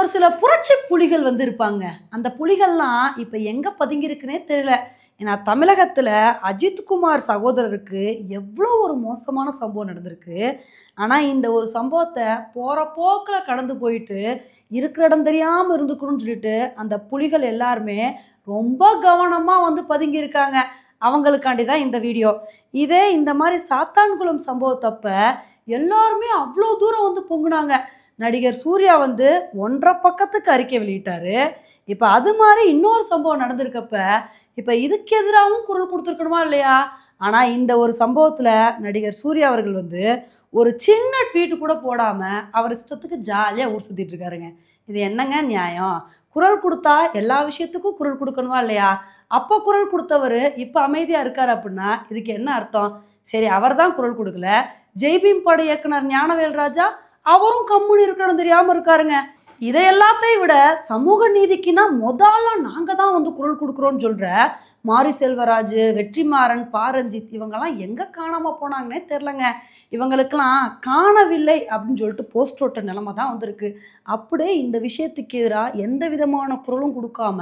ஒரு சில புரட்சி புலிகள் வந்து இருப்பாங்க. அந்த புலிகள்லாம் இப்ப எங்க பதுங்கியிருக்குன்னே தெரியல. ஏன்னா தமிழகத்துல அஜித்குமார் சகோதரருக்கு எவ்வளோ ஒரு மோசமான சம்பவம் நடந்திருக்கு. ஆனா இந்த ஒரு சம்பவத்த போற போக்குல கடந்து போயிட்டு, இருக்கிற இடம் தெரியாம இருந்துக்கணும்னு சொல்லிட்டு, அந்த புலிகள் எல்லாருமே ரொம்ப கவனமா வந்து பதுங்கியிருக்காங்க. அவங்களுக்காண்டி தான் இந்த வீடியோ. இதே இந்த மாரி சாத்தான்குளம் சம்பவத்தப்ப எல்லாருமே அவ்ளோ தூரம் வந்து பொங்குனாங்க. நடிகர் சூர்யா வந்து 1 1/2 பக்கத்துக்கு அறிக்கை வெளியிட்டாரு. இப்ப அது மாரி இன்னொரு சம்பவம் நடந்திருக்கப்ப, இப்ப இதுக்கு எதிராவும் குரல் குடுத்துருக்கணுமா இல்லையா? ஆனா இந்த ஒரு சம்பவத்துல நடிகர் சூர்யா அவர்கள் வந்து ஒரு சின்ன ட்வீட் கூட போடாம, அவர் இஷ்டத்துக்கு ஜாலியா ஊர் சுத்திட்டு இருக்காருங்க. இது என்னங்க நியாயம்? குரல் குடுத்தா எல்லா விஷயத்துக்கும் குரல் குடுக்கணுமா இல்லையா? அப்ப குரல் குடுத்தவரு இப்ப அமைதியா இருக்காரு அப்டின்னா, இதுக்கு என்ன அர்த்தம்? சரி அவர் தான் குரல் குடுக்கல. ஜெய்பீம் பட இயக்குனர் ஞானவேல் ராஜா அவரும் கம்முனு இருக்கணும் தெரியாம இருக்காருங்க. இதை எல்லாத்தையும் விட சமூக நீதிக்குன்னா ஆளா நாங்க தான் வந்து குரல் கொடுக்குறோம்னு சொல்ற மாரி செல்வராஜ், வெற்றிமாறன், பாரஞ்சித் இவங்கெல்லாம் எங்க காணாம போனாங்கன்னே தெரிலங்க. இவங்களுக்கெல்லாம் காணவில்லை அப்படின்னு சொல்லிட்டு போஸ்ட் ஓட்ட நிலைமை தான் வந்திருக்கு. அப்படியே இந்த விஷயத்துக்கு எதிராக எந்த விதமான குரலும் கொடுக்காம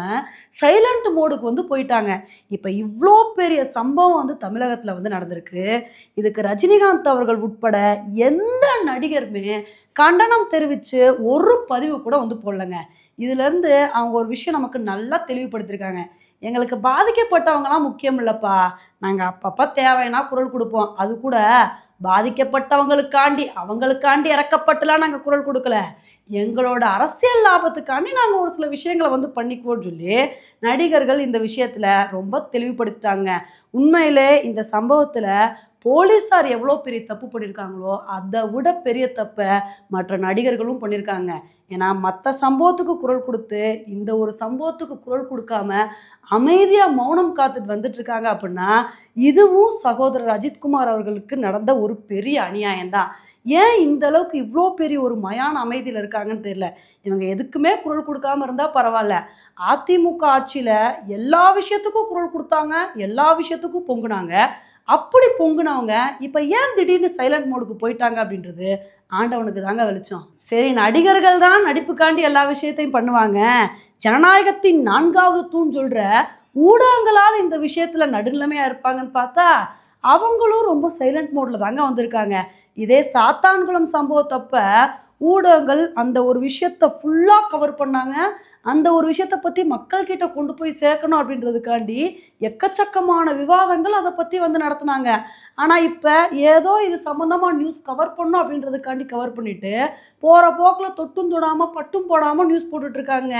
சைலண்ட் மோடுக்கு வந்து போயிட்டாங்க. இப்போ இவ்வளோ பெரிய சம்பவம் வந்து தமிழகத்தில் வந்து நடந்திருக்கு. இதுக்கு ரஜினிகாந்த் அவர்கள் உட்பட எந்த நடிகருமே கண்டனம் தெரிவித்து ஒரு பதிவு கூட வந்து போடலங்க. இதுலேருந்து அவங்க ஒரு விஷயம் நமக்கு நல்லா தெளிவுபடுத்தியிருக்காங்க. எங்களுக்கு பாதிக்கப்பட்டவங்கலாம் முக்கியம் இல்லைப்பா, நாங்கள் அப்பப்போ தேவைன்னா குரல் கொடுப்போம். அது கூட பாதிக்கப்பட்டவங்களுக்காண்டி அவங்களுக்காண்டி இறக்கப்பட்டுலாம் நாங்கள் குரல் கொடுக்கல, எங்களோட அரசியல் லாபத்துக்காண்டி நாங்கள் ஒரு சில விஷயங்களை வந்து பண்ணிக்குவோம்னு சொல்லி நடிகர்கள் இந்த விஷயத்தில் ரொம்ப தெளிவுபடுத்திட்டாங்க. உண்மையிலே இந்த சம்பவத்தில் போலீஸார் எவ்வளோ பெரிய தப்பு பண்ணியிருக்காங்களோ அதை விட பெரிய தப்பை மற்ற நடிகர்களும் பண்ணியிருக்காங்க. ஏன்னா மற்ற சம்பவத்துக்கு குரல் கொடுத்து இந்த ஒரு சம்பவத்துக்கு குரல் கொடுக்காம அமைதியாக மௌனம் காத்துட்டு வந்துட்டு இருக்காங்க அப்படின்னா, இதுவும் சகோதரர் அஜித்குமார் அவர்களுக்கு நடந்த ஒரு பெரிய அநியாயம்தான். ஏன் இந்த அளவுக்கு இவ்வளோ பெரிய ஒரு மயான அமைதியில் இருக்காங்கன்னு தெரியல. இவங்க எதுக்குமே குரல் கொடுக்காம இருந்தால் பரவாயில்ல. அதிமுக ஆட்சியில் எல்லா விஷயத்துக்கும் குரல் கொடுத்தாங்க, எல்லா விஷயத்துக்கும் பொங்குனாங்க. அப்படி பொங்குனவங்க இப்போ ஏன் திடீர்னு சைலண்ட் மோடுக்கு போயிட்டாங்க அப்படின்றது ஆண்டவனுக்கு தாங்க வெளிச்சம். சரி, நடிகர்கள் தான் நடிப்புக்காண்டி எல்லா விஷயத்தையும் பண்ணுவாங்க, ஜனநாயகத்தின் 4வது தூண் சொல்கிற ஊடகங்களால் இந்த விஷயத்தில் நடுநிலைமையாக இருப்பாங்கன்னு பார்த்தா அவங்களும் ரொம்ப சைலண்ட் மோடில் தாங்க வந்திருக்காங்க. இதே சாத்தான்குளம் சம்பவத்தப்ப ஊடகங்கள் அந்த ஒரு விஷயத்தை ஃபுல்லாக கவர் பண்ணாங்க. அந்த ஒரு விஷயத்தை பற்றி மக்கள்கிட்ட கொண்டு போய் சேர்க்கணும் அப்படின்றதுக்காண்டி எக்கச்சக்கமான விவாதங்கள் அதை பற்றி வந்து நடத்துனாங்க. ஆனால் இப்போ ஏதோ இது சம்மந்தமாக நியூஸ் கவர் பண்ணும் அப்படின்றதுக்காண்டி கவர் பண்ணிவிட்டு போகிற போக்கில் தொட்டும் தொடாமல் பட்டும் போடாமல் நியூஸ் போட்டுட்ருக்காங்க.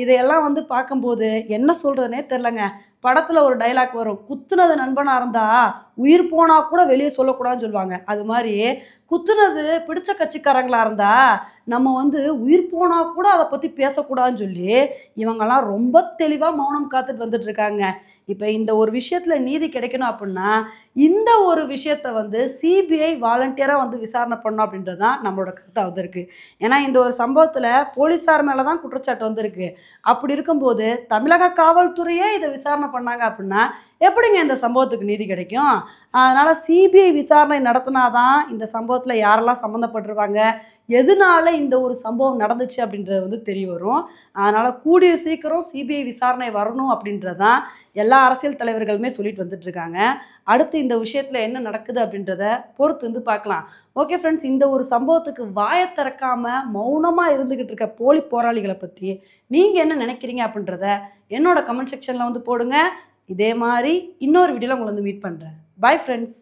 இதையெல்லாம் வந்து பார்க்கும்போது என்ன சொல்கிறதுனே தெரிலங்க. படத்தில் ஒரு டைலாக் வரும், குத்துனது நண்பனாக இருந்தால் உயிர் போனால் கூட வெளியே சொல்லக்கூடாதுன்னு சொல்லுவாங்க. அது மாதிரி குத்துனது பிடிச்ச கட்சிக்காரங்களாக இருந்தால் நம்ம வந்து உயிர் போனால் கூட அதை பற்றி பேசக்கூடாதுன்னு சொல்லி இவங்கெல்லாம் ரொம்ப தெளிவாக மௌனம் காத்துட்டு வந்துட்டு இருக்காங்க. இப்போ இந்த ஒரு விஷயத்தில் நீதி கிடைக்கணும் அப்படின்னா இந்த ஒரு விஷயத்தை வந்து சிபிஐ வாலண்டியராக வந்து விசாரணை பண்ணணும் அப்படின்றது தான் நம்மளோட கருத்தாக வந்திருக்கு. ஏன்னா இந்த ஒரு சம்பவத்தில் போலீஸார் மேலே தான் குற்றச்சாட்டு வந்திருக்கு. அப்படி இருக்கும்போது தமிழக காவல்துறையே இதை விசாரணை பண்ணாங்க அப்படின்னா எப்படிங்க இந்த சம்பவத்துக்கு நீதி கிடைக்கும்? அதனால் சிபிஐ விசாரணை நடத்தினாதான் இந்த சம்பவத்தில் யாரெல்லாம் சம்மந்தப்பட்டிருப்பாங்க, எதனால இந்த ஒரு சம்பவம் நடந்துச்சு அப்படின்றது வந்து தெரிய வரும். அதனால் கூடிய சீக்கிரம் சிபிஐ விசாரணை வரணும் அப்படின்றது தான் எல்லா அரசியல் தலைவர்களுமே சொல்லிட்டு வந்துட்டுருக்காங்க. அடுத்து இந்த விஷயத்தில் என்ன நடக்குது அப்படின்றத பொறுத்து வந்து பார்க்கலாம். ஓகே ஃப்ரெண்ட்ஸ், இந்த ஒரு சம்பவத்துக்கு வாயை திறக்காமல் மௌனமாக இருந்துக்கிட்டு இருக்க போலி போராளிகளை பற்றி நீங்கள் என்ன நினைக்கிறீங்க அப்படின்றத என்னோட கமெண்ட் செக்ஷனில் வந்து போடுங்க. இதே மாதிரி இன்னொரு வீடியோவில் உங்களை வந்து மீட் பண்ணுறேன். Bye friends.